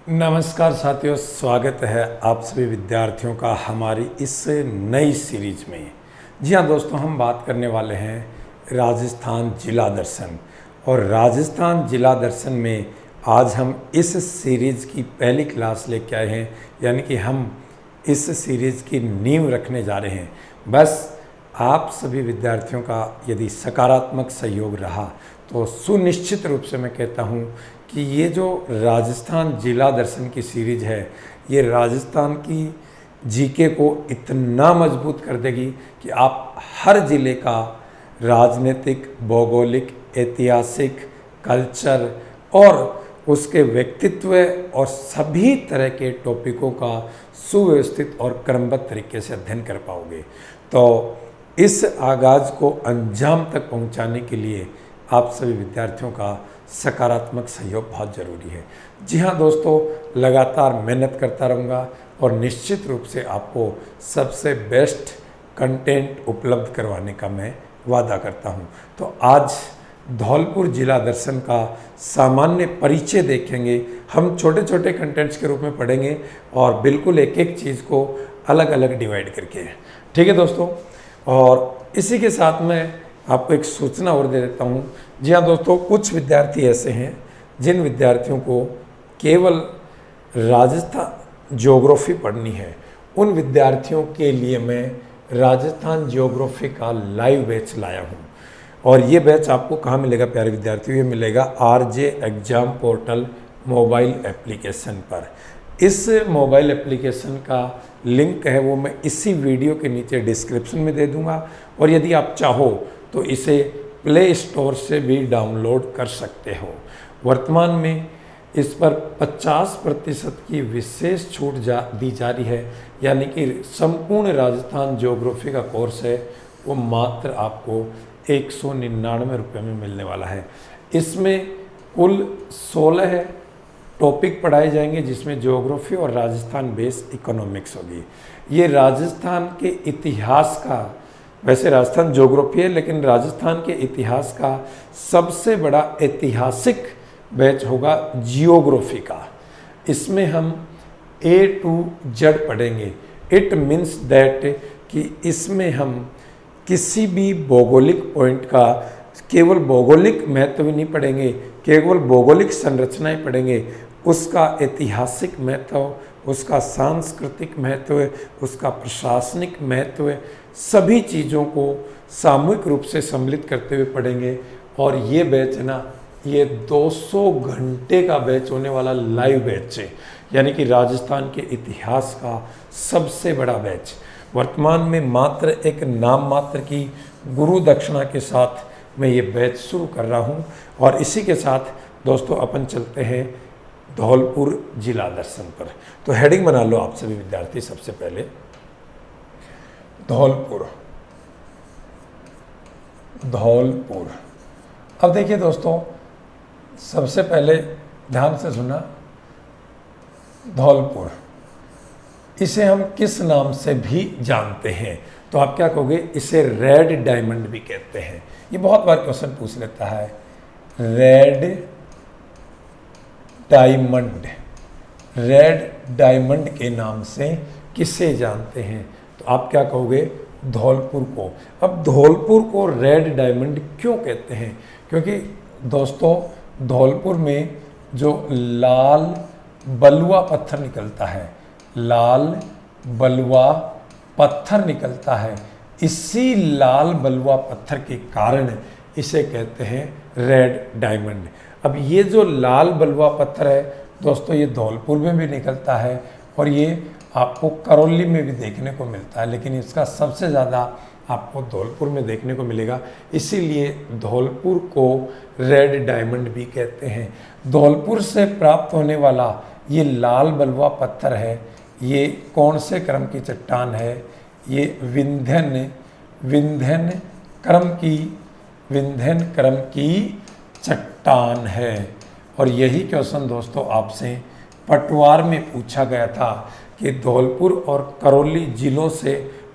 नमस्कार साथियों, स्वागत है आप सभी विद्यार्थियों का हमारी इस नई सीरीज में। जी हाँ दोस्तों, हम बात करने वाले हैं राजस्थान जिला दर्शन। और राजस्थान जिला दर्शन में आज हम इस सीरीज़ की पहली क्लास लेके आए हैं, यानी कि हम इस सीरीज़ की नींव रखने जा रहे हैं। बस आप सभी विद्यार्थियों का यदि सकारात्मक सहयोग रहा तो सुनिश्चित रूप से मैं कहता हूँ कि ये जो राजस्थान जिला दर्शन की सीरीज है, ये राजस्थान की जीके को इतना मजबूत कर देगी कि आप हर ज़िले का राजनीतिक, भौगोलिक, ऐतिहासिक, कल्चर और उसके व्यक्तित्व और सभी तरह के टॉपिकों का सुव्यवस्थित और क्रमबद्ध तरीके से अध्ययन कर पाओगे। तो इस आगाज़ को अंजाम तक पहुंचाने के लिए आप सभी विद्यार्थियों का सकारात्मक सहयोग बहुत ज़रूरी है। जी हाँ दोस्तों, लगातार मेहनत करता रहूँगा और निश्चित रूप से आपको सबसे बेस्ट कंटेंट उपलब्ध करवाने का मैं वादा करता हूँ। तो आज धौलपुर जिला दर्शन का सामान्य परिचय देखेंगे। हम छोटे छोटे कंटेंट्स के रूप में पढ़ेंगे और बिल्कुल एक एक चीज़ को अलग अलग डिवाइड करके। ठीक है दोस्तों, और इसी के साथ में आपको एक सूचना और दे देता हूँ। जी हाँ दोस्तों, कुछ विद्यार्थी ऐसे हैं जिन विद्यार्थियों को केवल राजस्थान ज्योग्राफी पढ़नी है। उन विद्यार्थियों के लिए मैं राजस्थान ज्योग्राफी का लाइव बैच लाया हूँ। और ये बैच आपको कहाँ मिलेगा प्यारे विद्यार्थियों? ये मिलेगा RJ exam portal mobile application पर। इस मोबाइल एप्लीकेशन का लिंक है वो मैं इसी वीडियो के नीचे डिस्क्रिप्शन में दे दूंगा, और यदि आप चाहो तो इसे प्ले स्टोर से भी डाउनलोड कर सकते हो। वर्तमान में इस पर 50% की विशेष छूट दी जा रही है, यानी कि संपूर्ण राजस्थान ज्योग्राफी का कोर्स है वो मात्र आपको 199 रुपये में मिलने वाला है। इसमें कुल 16 टॉपिक पढ़ाए जाएंगे, जिसमें ज्योग्राफी और राजस्थान बेस्ड इकोनॉमिक्स होगी। ये राजस्थान के इतिहास का, वैसे राजस्थान ज्योग्राफी है लेकिन राजस्थान के इतिहास का सबसे बड़ा ऐतिहासिक बैच होगा जियोग्राफी का। इसमें हम A to Z पढ़ेंगे। इट मीन्स दैट कि इसमें हम किसी भी भौगोलिक पॉइंट का केवल भौगोलिक महत्व ही नहीं पढ़ेंगे, केवल भौगोलिक संरचनाएं पढ़ेंगे, उसका ऐतिहासिक महत्व, उसका सांस्कृतिक महत्व, उसका प्रशासनिक महत्व, सभी चीज़ों को सामूहिक रूप से सम्मिलित करते हुए पढ़ेंगे। और ये बैच है ना, ये 200 घंटे का बैच होने वाला लाइव बैच है, यानी कि राजस्थान के इतिहास का सबसे बड़ा बैच। वर्तमान में मात्र एक नाम मात्र की गुरु दक्षिणा के साथ मैं ये बैच शुरू कर रहा हूँ। और इसी के साथ दोस्तों अपन चलते हैं धौलपुर जिला दर्शन पर। तो हेडिंग बना लो आप सभी विद्यार्थी। सबसे पहले धौलपुर। धौलपुर, अब देखिए दोस्तों, सबसे पहले ध्यान से सुना, धौलपुर इसे हम किस नाम से भी जानते हैं? तो आप क्या कहोगे? इसे रेड डायमंड भी कहते हैं। ये बहुत बार क्वेश्चन पूछ लेता है, रेड डायमंड। रेड डायमंड के नाम से किसे जानते हैं? तो आप क्या कहोगे? धौलपुर को। अब धौलपुर को रेड डायमंड क्यों कहते हैं? क्योंकि दोस्तों धौलपुर में जो लाल बलुआ पत्थर निकलता है, लाल बलुआ पत्थर निकलता है, इसी लाल बलुआ पत्थर के कारण इसे कहते हैं रेड डायमंड। अब ये जो लाल बलुआ पत्थर है दोस्तों, ये धौलपुर में भी निकलता है और ये आपको करौली में भी देखने को मिलता है, लेकिन इसका सबसे ज़्यादा आपको धौलपुर में देखने को मिलेगा, इसीलिए धौलपुर को रेड डायमंड भी कहते हैं। धौलपुर से प्राप्त होने वाला ये लाल बलुआ पत्थर है, ये कौन से क्रम की चट्टान है? ये विंध्यन क्रम की चट्टान है। और यही क्वेश्चन दोस्तों आपसे पटवार में पूछा गया था कि धौलपुर और करौली जिलों से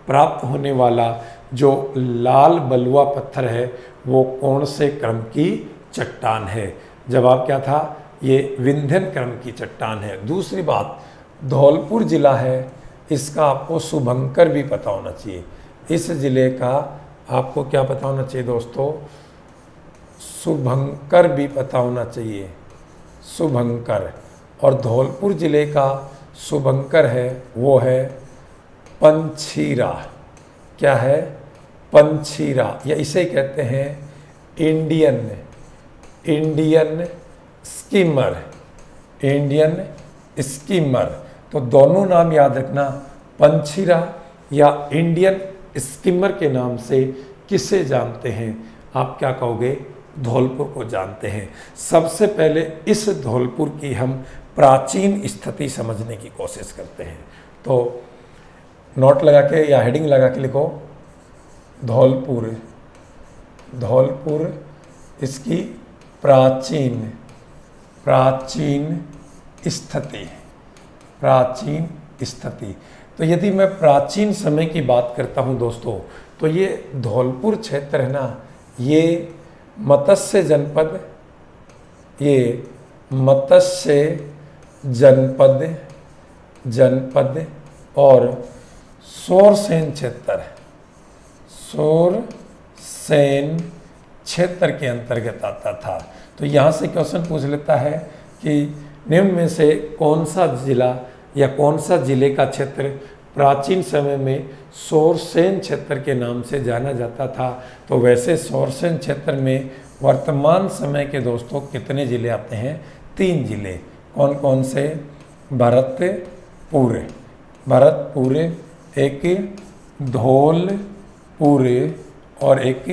प्राप्त होने वाला जो लाल बलुआ पत्थर है वो कौन से क्रम की चट्टान है? जवाब क्या था? ये विंध्यन क्रम की चट्टान है। दूसरी बात, धौलपुर जिला है, इसका आपको शुभंकर भी पता होना चाहिए। इस जिले का आपको क्या पता होना चाहिए दोस्तों? शुभंकर भी पता होना चाहिए, शुभंकर। और धौलपुर जिले का शुभंकर है वो है पंछीरा। क्या है? पंछीरा, या इसे कहते हैं इंडियन स्कीमर, इंडियन स्कीमर। तो दोनों नाम याद रखना, पंछीरा या इंडियन स्कीमर के नाम से किसे जानते हैं? आप क्या कहोगे? धौलपुर को जानते हैं। सबसे पहले इस धौलपुर की हम प्राचीन स्थिति समझने की कोशिश करते हैं। तो नोट लगा के या हेडिंग लगा के लिखो, धौलपुर, धौलपुर इसकी प्राचीन स्थिति, प्राचीन स्थिति। तो यदि मैं प्राचीन समय की बात करता हूं दोस्तों, तो ये धौलपुर क्षेत्र है ना, ये मत्स्य जनपद और सोरसेन क्षेत्र के अंतर्गत आता था। तो यहाँ से क्वेश्चन पूछ लेता है कि निम्न में से कौन सा जिला या कौन सा जिले का क्षेत्र प्राचीन समय में सोरसेन क्षेत्र के नाम से जाना जाता था। तो वैसे सोरसेन क्षेत्र में वर्तमान समय के दोस्तों कितने जिले आते हैं? 3 जिले। कौन कौन से? भरतपुर, एक धौलपुर और एक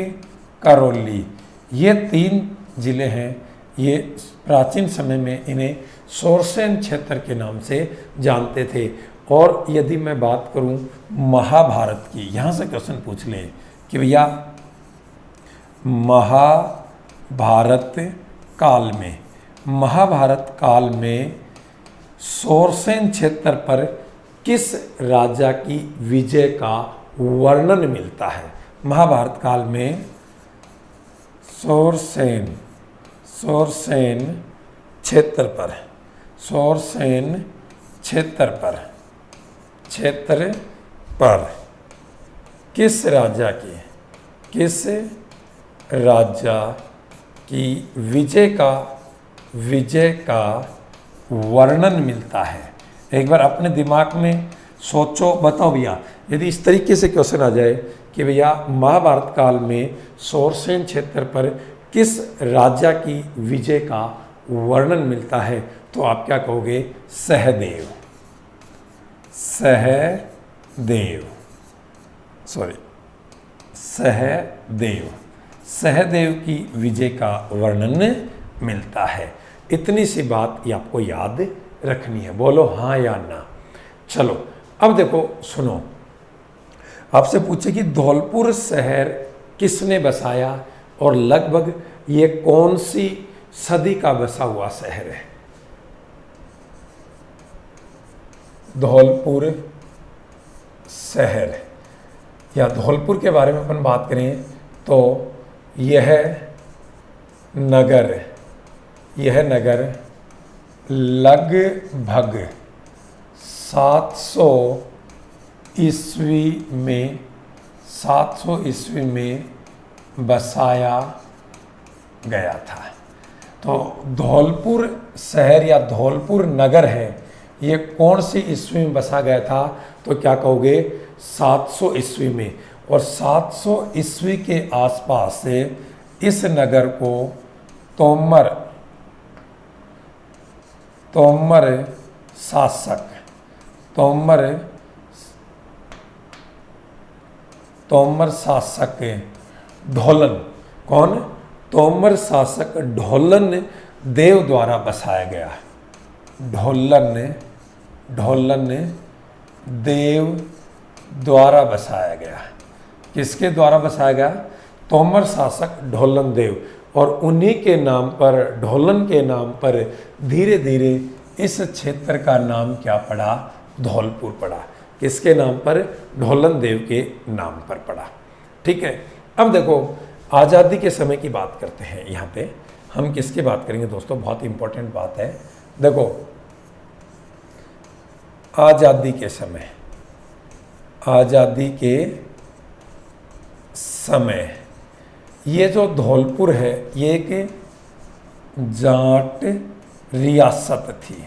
करौली। ये 3 जिले हैं। ये प्राचीन समय में इन्हें सोरसेन क्षेत्र के नाम से जानते थे। और यदि मैं बात करूं महाभारत की, यहाँ से क्वेश्चन पूछ ले कि भैया महाभारत काल में सोरसेन क्षेत्र पर किस राजा की विजय का वर्णन मिलता है? महाभारत काल में सोरसेन क्षेत्र पर किस राजा की विजय का वर्णन मिलता है? एक बार अपने दिमाग में सोचो, बताओ भैया, यदि इस तरीके से क्वेश्चन आ जाए कि भैया महाभारत काल में सोरसेन क्षेत्र पर किस राजा की विजय का वर्णन मिलता है, तो आप क्या कहोगे? सहदेव की विजय का वर्णन मिलता है। इतनी सी बात ये आपको याद रखनी है। बोलो हाँ या ना। चलो अब देखो, सुनो, आपसे पूछे कि धौलपुर शहर किसने बसाया और लगभग ये कौन सी सदी का बसा हुआ शहर है? धौलपुर शहर या धौलपुर के बारे में अपन बात करें तो यह नगर लगभग 700 ईस्वी में बसाया गया था। तो धौलपुर शहर या धौलपुर नगर है, ये कौन सी ईस्वी में बसा गया था? तो क्या कहोगे? 700 ईस्वी में। और 700 ईस्वी के आसपास से इस नगर को तोमर शासक ढोलन, कौन? तोमर शासक ढोलन देव द्वारा बसाया गया। ढोलन देव द्वारा बसाया गया। किसके द्वारा बसाया गया? तोमर शासक ढोलन देव। और उन्हीं के नाम पर, ढोलन के नाम पर धीरे धीरे इस क्षेत्र का नाम क्या पड़ा? धौलपुर पड़ा। किसके नाम पर? ढोलन देव के नाम पर पड़ा। ठीक है। अब देखो, आज़ादी के समय की बात करते हैं। यहाँ पे हम किसकी बात करेंगे दोस्तों, बहुत इंपॉर्टेंट बात है। देखो, आज़ादी के समय, आज़ादी के समय ये जो धौलपुर है ये एक जाट रियासत थी,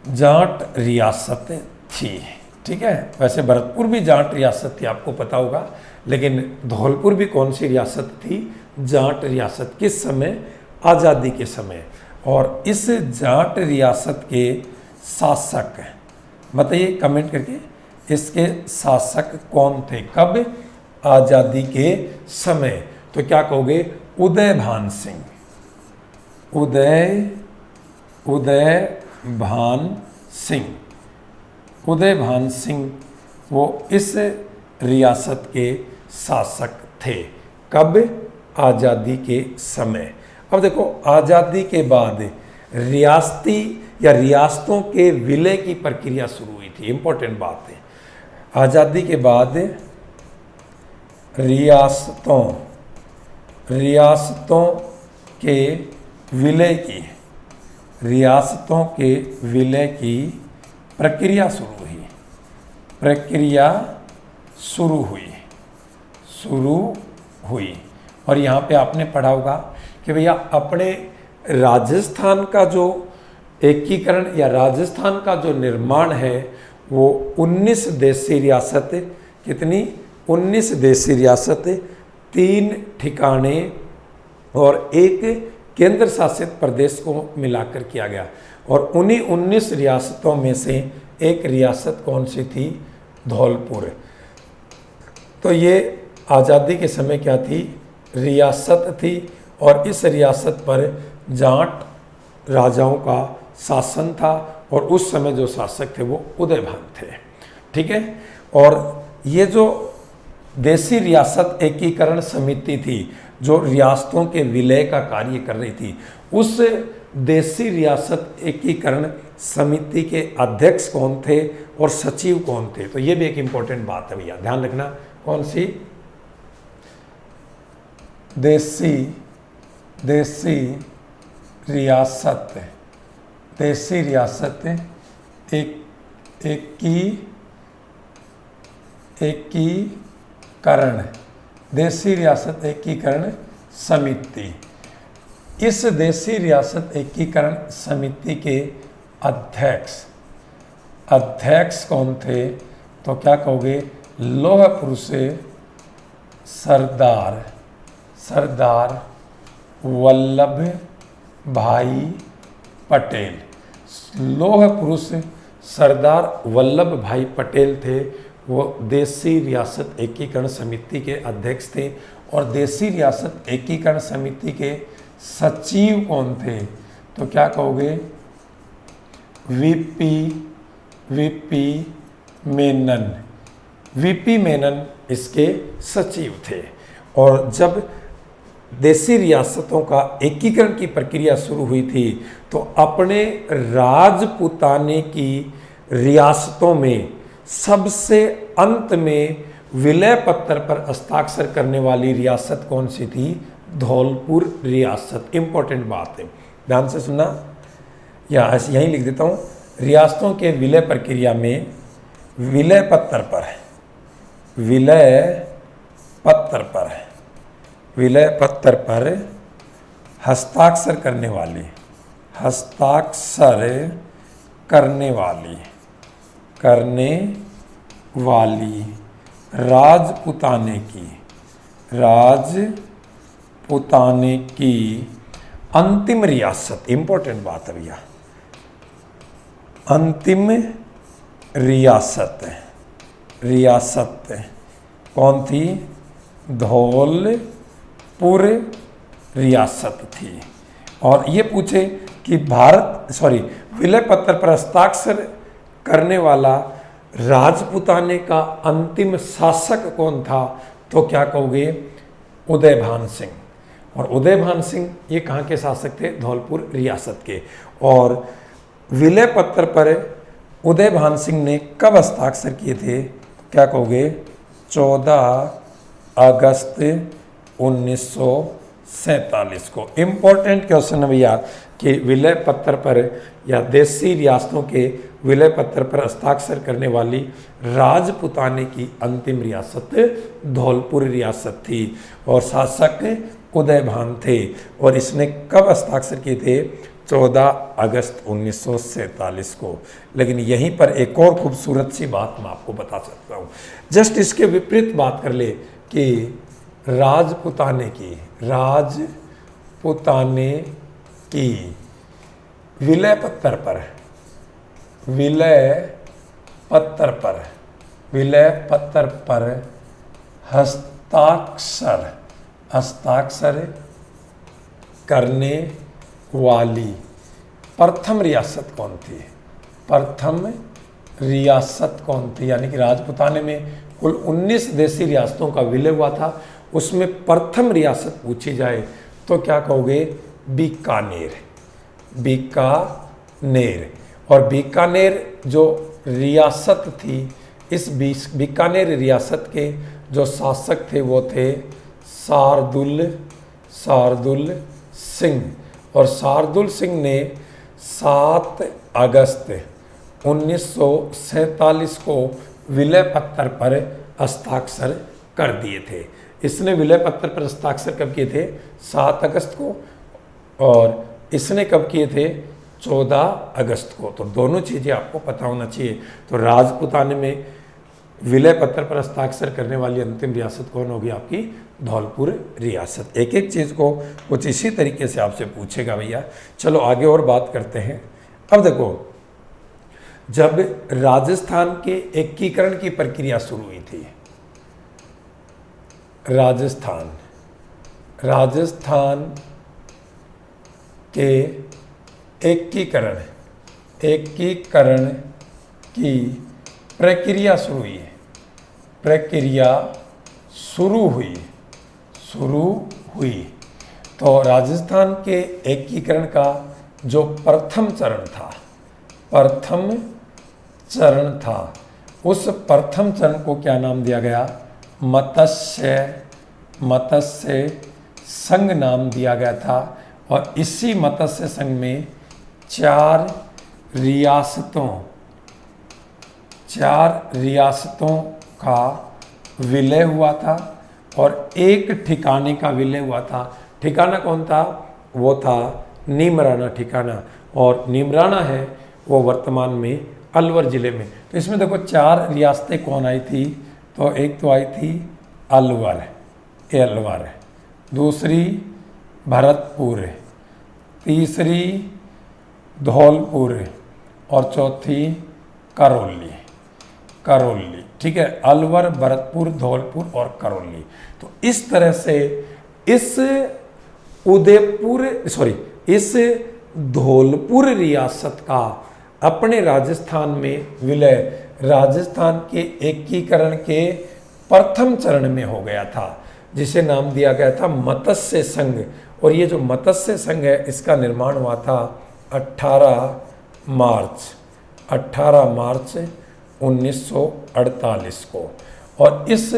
जाट रियासत थी, ठीक है। वैसे भरतपुर भी जाट रियासत थी, आपको पता होगा, लेकिन धौलपुर भी कौन सी रियासत थी, जाट रियासत। किस समय, आज़ादी के समय। और इस जाट रियासत के शासक, बताइए कमेंट करके, इसके शासक कौन थे, कब, आज़ादी के समय। तो क्या कहोगे, उदयभान सिंह, उदयभान सिंह, उदयभान सिंह वो इस रियासत के शासक थे, कब, आज़ादी के समय। अब देखो, आज़ादी के बाद रियासती या रियासतों के विलय की प्रक्रिया शुरू हुई थी, इंपॉर्टेंट बात है। आज़ादी के बाद रियासतों के विलय की, रियासतों के विलय की प्रक्रिया शुरू हुई। और यहाँ पे आपने पढ़ा होगा कि भैया अपने राजस्थान का जो एकीकरण या राजस्थान का जो निर्माण है वो 19 देशी रियासत, कितनी, 19 देशी रियासत, 3 ठिकाने और एक केंद्र शासित प्रदेश को मिलाकर किया गया। और उन्हीं 19 रियासतों में से एक रियासत कौन सी थी, धौलपुर। तो ये आज़ादी के समय क्या थी, रियासत थी। और इस रियासत पर जाट राजाओं का शासन था और उस समय जो शासक थे वो उदयभान थे, ठीक है। और ये जो देशी रियासत एकीकरण समिति थी जो रियासतों के विलय का कार्य कर रही थी, उस देशी रियासत एकीकरण समिति के अध्यक्ष कौन थे और सचिव कौन थे। तो ये भी एक इंपॉर्टेंट बात है भैया, ध्यान रखना। कौन सी, देशी रियासत एकीकरण, देशी रियासत एकीकरण समिति। इस देशी रियासत एकीकरण समिति के अध्यक्ष कौन थे, तो क्या कहोगे, लौह पुरुष सरदार वल्लभ भाई पटेल। लौह पुरुष सरदार वल्लभ भाई पटेल थे, वो देशी रियासत एकीकरण समिति के अध्यक्ष थे। और देशी रियासत एकीकरण समिति के सचिव कौन थे, तो क्या कहोगे, वीपी मेनन इसके सचिव थे। और जब देशी रियासतों का एकीकरण की प्रक्रिया शुरू हुई थी तो अपने राजपुताने की रियासतों में सबसे अंत में विलय पत्र पर हस्ताक्षर करने वाली रियासत कौन सी थी, धौलपुर रियासत। इंपॉर्टेंट बात है, ध्यान से सुनना, या यहीं लिख देता हूँ। रियासतों के विलय प्रक्रिया में विलय पत्र पर हस्ताक्षर करने वाली राजपुताने की अंतिम रियासत, इंपॉर्टेंट बात है भैया, अंतिम रियासत कौन थी, धौलपुर रियासत थी। और ये पूछे कि विलय पत्र पर हस्ताक्षर करने वाला राजपुताने का अंतिम शासक कौन था, तो क्या कहोगे, उदयभान सिंह। और उदयभान सिंह ये कहाँ के शासक थे, धौलपुर रियासत के। और विलय पत्र पर उदयभान सिंह ने कब हस्ताक्षर किए थे, क्या कहोगे, 14 अगस्त 1947 को। इम्पोर्टेंट क्वेश्चन है भैया कि विलय पत्र पर या देशी रियासतों के विलय पत्र पर हस्ताक्षर करने वाली राजपुताने की अंतिम रियासत धौलपुर रियासत थी और शासक उदयभान थे। और इसने कब हस्ताक्षर किए थे? 14 अगस्त 1947 को। लेकिन यहीं पर एक और खूबसूरत सी बात मैं आपको बता सकता हूँ। जस्ट इसके विपरीत बात कर ले कि राजपुताने की विलय पत्र पर हस्ताक्षर करने वाली प्रथम रियासत कौन थी? यानी कि राजपुताने में कुल 19 देशी रियासतों का विलय हुआ था, उसमें प्रथम रियासत पूछी जाए तो क्या कहोगे? बीकानेर। और बीकानेर जो रियासत थी, इस बीकानेर रियासत के जो शासक थे वो थे शार्दुल सिंह। और शार्दुल सिंह ने 7 अगस्त 1947 को विलय पत्र पर हस्ताक्षर कर दिए थे। इसने विलय पत्र पर हस्ताक्षर कब किए थे? 7 अगस्त को। और इसने कब किए थे? 14 अगस्त को। तो दोनों चीज़ें आपको पता होना चाहिए। तो राजपुताने में विलय पत्र पर हस्ताक्षर करने वाली अंतिम रियासत कौन होगी? आपकी धौलपुर रियासत। एक एक चीज़ को कुछ इसी तरीके से आपसे पूछेगा भैया। चलो आगे और बात करते हैं। अब देखो, जब राजस्थान के एकीकरण की प्रक्रिया शुरू हुई थी, राजस्थान के एकीकरण की प्रक्रिया शुरू हुई तो राजस्थान के एकीकरण का जो प्रथम चरण था उस प्रथम चरण को क्या नाम दिया गया? मत्स्य संघ नाम दिया गया था। और इसी मत्स्य संघ में 4 रियासतों का विलय हुआ था और एक ठिकाने का विलय हुआ था। ठिकाना कौन था? वो था नीमराना ठिकाना। और नीमराना है वो वर्तमान में अलवर ज़िले में। तो इसमें देखो 4 रियासतें कौन आई थी? तो एक तो आई थी अलवर, दूसरी भरतपुर, तीसरी धौलपुर और चौथी करौली। ठीक है, अलवर, भरतपुर, धौलपुर और करौली। तो इस तरह से इस धौलपुर रियासत का अपने राजस्थान में विलय राजस्थान के एकीकरण के प्रथम चरण में हो गया था, जिसे नाम दिया गया था मत्स्य संघ। और ये जो मत्स्य संघ है इसका निर्माण हुआ था 18 मार्च 1948 को। और इस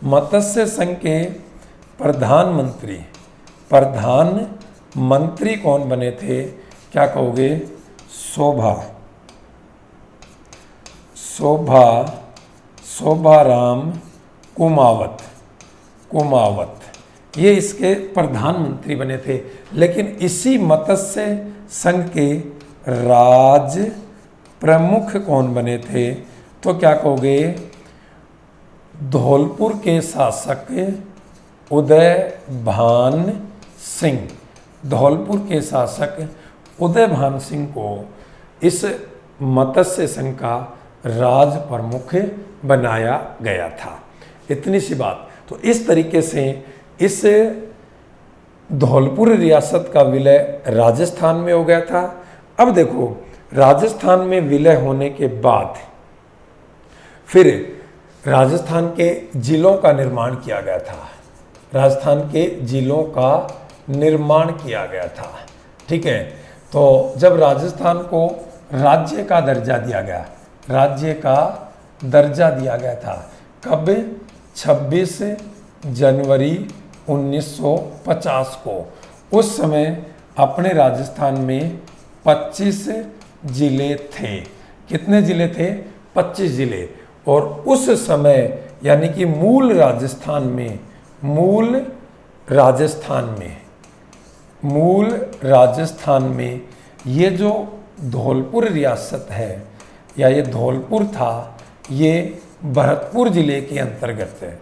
मत्स्य संघ के प्रधानमंत्री कौन बने थे? क्या कहोगे? शोभाराम कुमावत ये इसके प्रधानमंत्री बने थे। लेकिन इसी मत्स्य संघ के राज प्रमुख कौन बने थे? तो क्या कहोगे? धौलपुर के शासक उदयभान सिंह। धौलपुर के शासक उदयभान सिंह को इस मत्स्य संघ का राज प्रमुख बनाया गया था। इतनी सी बात। तो इस तरीके से इस धौलपुर रियासत का विलय राजस्थान में हो गया था। अब देखो, राजस्थान में विलय होने के बाद फिर राजस्थान के जिलों का निर्माण किया गया था। ठीक है, तो जब राजस्थान को राज्य का दर्जा दिया गया था, कब? 26 जनवरी 1950 को। उस समय अपने राजस्थान में 25 जिले थे। कितने जिले थे? 25 जिले। और उस समय यानी कि मूल राजस्थान में ये जो धौलपुर रियासत है या ये धौलपुर था, ये भरतपुर जिले के अंतर्गत है।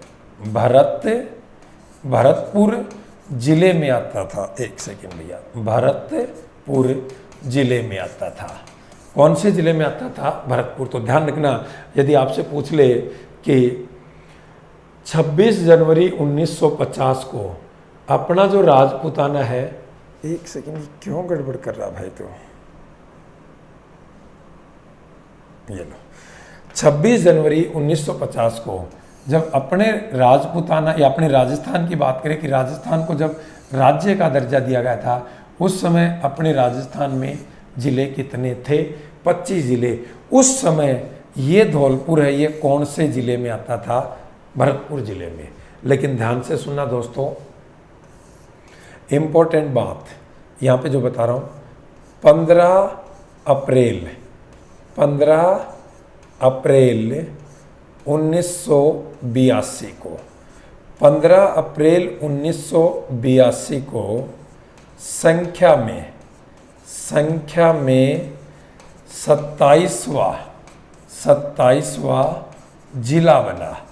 भरतपुर जिले में आता था। एक सेकेंड भैया, भरतपुर जिले में आता था। कौन से जिले में आता था? भरतपुर। तो ध्यान रखना, यदि आपसे पूछ ले कि 26 जनवरी 1950 को अपना जो राजपूताना है, एक सेकेंड क्यों गड़बड़ कर रहा भाई? तो ये लो, 26 जनवरी 1950 को जब अपने राजपूताना या अपने राजस्थान की बात करें कि राजस्थान को जब राज्य का दर्जा दिया गया था, उस समय अपने राजस्थान में जिले कितने थे? 25 जिले। उस समय ये धौलपुर है, ये कौन से जिले में आता था? भरतपुर जिले में। लेकिन ध्यान से सुनना दोस्तों, इम्पोर्टेंट बात यहाँ पे जो बता रहा हूँ, 15 अप्रैल 1982 को 15 अप्रैल 1982 को संख्या में 27वां जिला बना।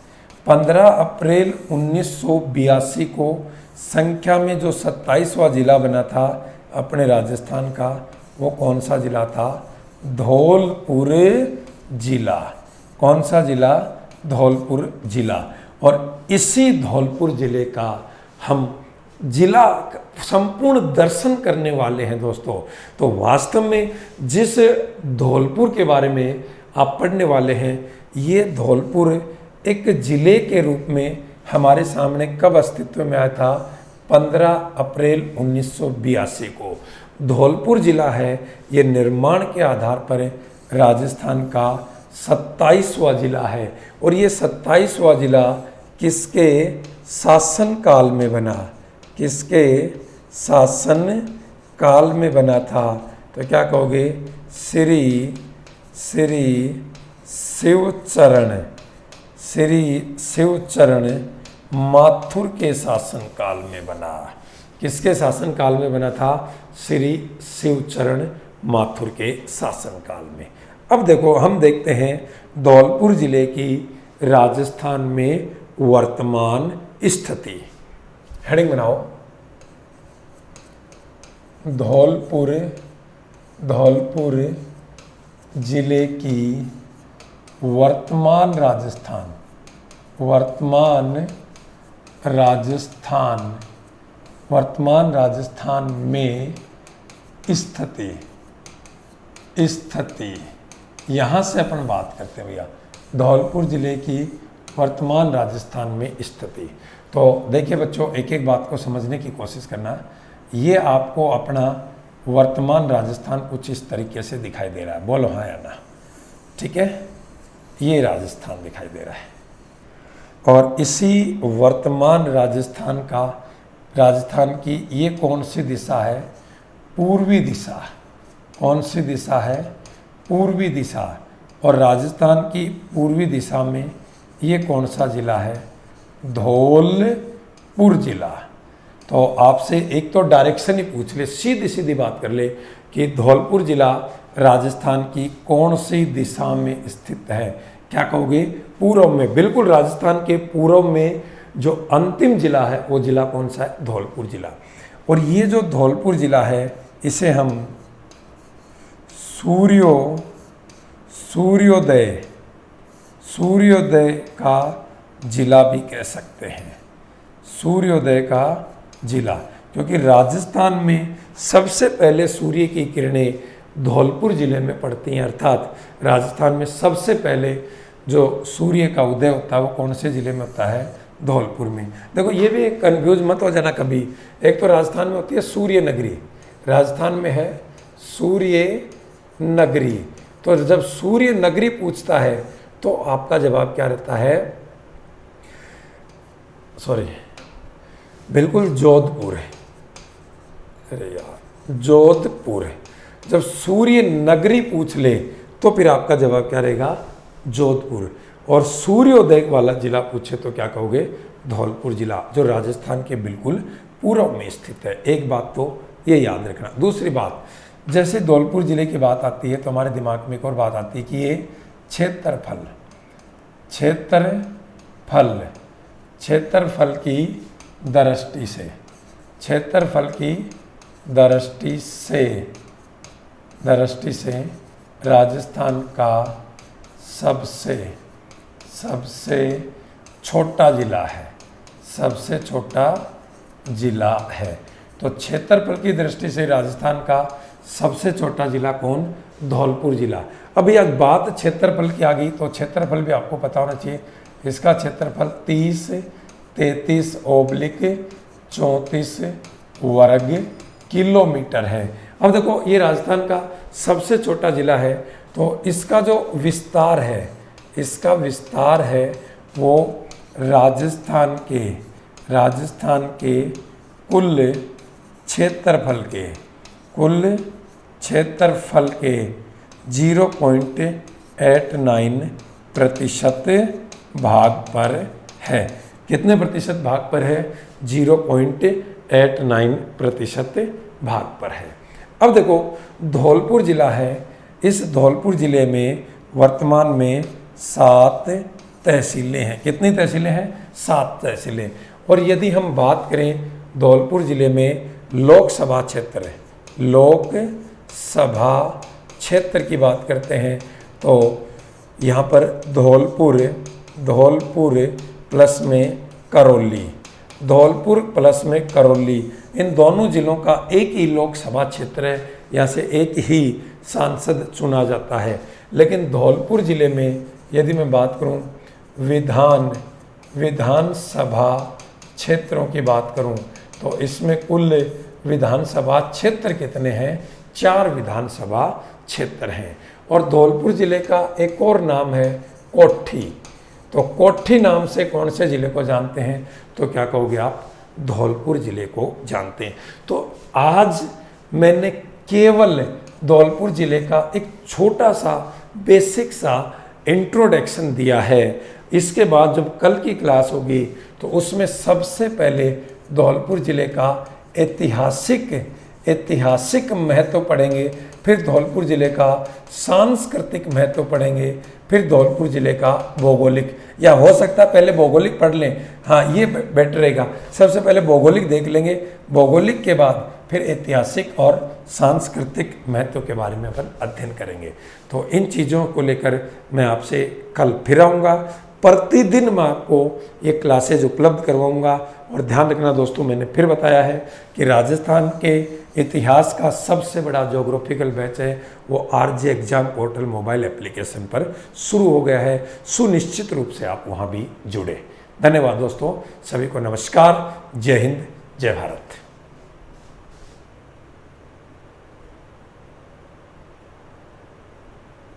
15 अप्रैल 1982 को संख्या में जो 27वां जिला बना था अपने राजस्थान का, वो कौन सा जिला था? धौलपुर जिला। कौन सा जिला? धौलपुर जिला। और इसी धौलपुर जिले का हम जिला संपूर्ण दर्शन करने वाले हैं दोस्तों। तो वास्तव में जिस धौलपुर के बारे में आप पढ़ने वाले हैं, ये धौलपुर एक जिले के रूप में हमारे सामने कब अस्तित्व में आया था? 15 अप्रैल 1982 को। धौलपुर जिला है, ये निर्माण के आधार पर राजस्थान का 27वां जिला है। और ये 27वां जिला किसके शासन काल में बना? किसके शासन काल में बना था? तो क्या कहोगे? श्री शिवचरण माथुर के शासन काल में बना। किसके शासन काल में बना था? श्री शिवचरण माथुर के शासन काल में। अब देखो, हम देखते हैं धौलपुर जिले की राजस्थान में वर्तमान स्थिति। हेडिंग बनाओ, धौलपुर जिले की वर्तमान राजस्थान में स्थिति। यहाँ से अपन बात करते हैं भैया, धौलपुर जिले की वर्तमान राजस्थान में स्थिति। तो देखिए बच्चों, एक एक बात को समझने की कोशिश करना। ये आपको अपना वर्तमान राजस्थान कुछ इस तरीके से दिखाई दे रहा है। बोलो हाँ या ना? ठीक है, ये राजस्थान दिखाई दे रहा है। और इसी वर्तमान राजस्थान की ये कौन सी दिशा है? पूर्वी दिशा। कौन सी दिशा है? पूर्वी दिशा। और राजस्थान की पूर्वी दिशा में ये कौन सा जिला है? धौलपुर जिला। तो आपसे एक तो डायरेक्शन ही पूछ ले, सीधी सीधी बात कर ले कि धौलपुर जिला राजस्थान की कौन सी दिशा में स्थित है? क्या कहोगे? पूर्व में। बिल्कुल, राजस्थान के पूर्व में जो अंतिम जिला है वो जिला कौन सा है? धौलपुर जिला। और ये जो धौलपुर जिला है, इसे हम सूर्योदय का जिला भी कह सकते हैं। सूर्योदय का जिला, क्योंकि राजस्थान में सबसे पहले सूर्य की किरणें धौलपुर जिले में पड़ती हैं। अर्थात राजस्थान में सबसे पहले जो सूर्य का उदय होता है वो कौन से जिले में होता है? धौलपुर में। देखो, ये भी कंफ्यूज मत हो जाना कभी। एक तो राजस्थान में होती है सूर्य नगरी, राजस्थान में है सूर्य नगरी। तो जब सूर्य नगरी पूछता है तो आपका जवाब क्या रहता है? बिल्कुल जोधपुर है। अरे यार, जोधपुर है। जब सूर्य नगरी पूछ ले तो फिर आपका जवाब क्या रहेगा? जोधपुर। और सूर्योदय वाला जिला पूछे तो क्या कहोगे? धौलपुर जिला, जो राजस्थान के बिल्कुल पूर्व में स्थित है। एक बात तो ये याद रखना। दूसरी बात, जैसे धौलपुर जिले की बात आती है तो हमारे दिमाग में एक और बात आती है कि ये क्षेत्रफल की दृष्टि से, क्षेत्रफल की दृष्टि से राजस्थान का सबसे छोटा जिला है, सबसे छोटा जिला है। तो क्षेत्रफल की दृष्टि से राजस्थान का सबसे छोटा जिला कौन? धौलपुर जिला। अभी आज बात क्षेत्रफल की आ गई तो क्षेत्रफल भी आपको पता होना चाहिए। इसका क्षेत्रफल 30-33/34 वर्ग किलोमीटर है। अब देखो, ये राजस्थान का सबसे छोटा जिला है तो इसका जो विस्तार है वो राजस्थान के कुल क्षेत्रफल के 0.89% भाग पर है। कितने प्रतिशत भाग पर है? 0.89% भाग पर है। अब देखो, धौलपुर जिला है। इस धौलपुर जिले में वर्तमान में 7 तहसीलें हैं। कितनी तहसीलें हैं? 7 तहसीलें। और यदि हम बात करें धौलपुर जिले में लोकसभा क्षेत्र की बात करते हैं तो यहाँ पर धौलपुर प्लस में करौली, इन दोनों जिलों का एक ही लोकसभा क्षेत्र है। यहाँ से एक ही सांसद चुना जाता है। लेकिन धौलपुर जिले में यदि मैं बात करूं विधानसभा क्षेत्रों की बात करूं तो इसमें कुल विधानसभा क्षेत्र कितने हैं? 4 विधानसभा क्षेत्र हैं। और धौलपुर जिले का एक और नाम है कोठी। तो कोठी नाम से कौन से जिले को जानते हैं? तो क्या कहोगे आप? धौलपुर जिले को जानते हैं। तो आज मैंने केवल धौलपुर जिले का एक छोटा सा बेसिक सा इंट्रोडक्शन दिया है। इसके बाद जब कल की क्लास होगी तो उसमें सबसे पहले धौलपुर जिले का ऐतिहासिक महत्व पढ़ेंगे, फिर धौलपुर जिले का सांस्कृतिक महत्व पढ़ेंगे, फिर धौलपुर जिले का भौगोलिक, या हो सकता है पहले भौगोलिक पढ़ लें। हाँ, ये बेटर रहेगा। सबसे पहले भौगोलिक देख लेंगे, भौगोलिक के बाद फिर ऐतिहासिक और सांस्कृतिक महत्व के बारे में अपन अध्ययन करेंगे। तो इन चीज़ों को लेकर मैं आपसे कल फिर आऊँगा। प्रतिदिन मैं आपको ये क्लासेज उपलब्ध करवाऊँगा। और ध्यान रखना दोस्तों, मैंने फिर बताया है कि राजस्थान के इतिहास का सबसे बड़ा ज्योग्राफिकल बैच है वो RJ exam portal mobile application पर शुरू हो गया है। सुनिश्चित रूप से आप वहाँ भी जुड़े। धन्यवाद दोस्तों, सभी को नमस्कार। जय हिंद, जय भारत।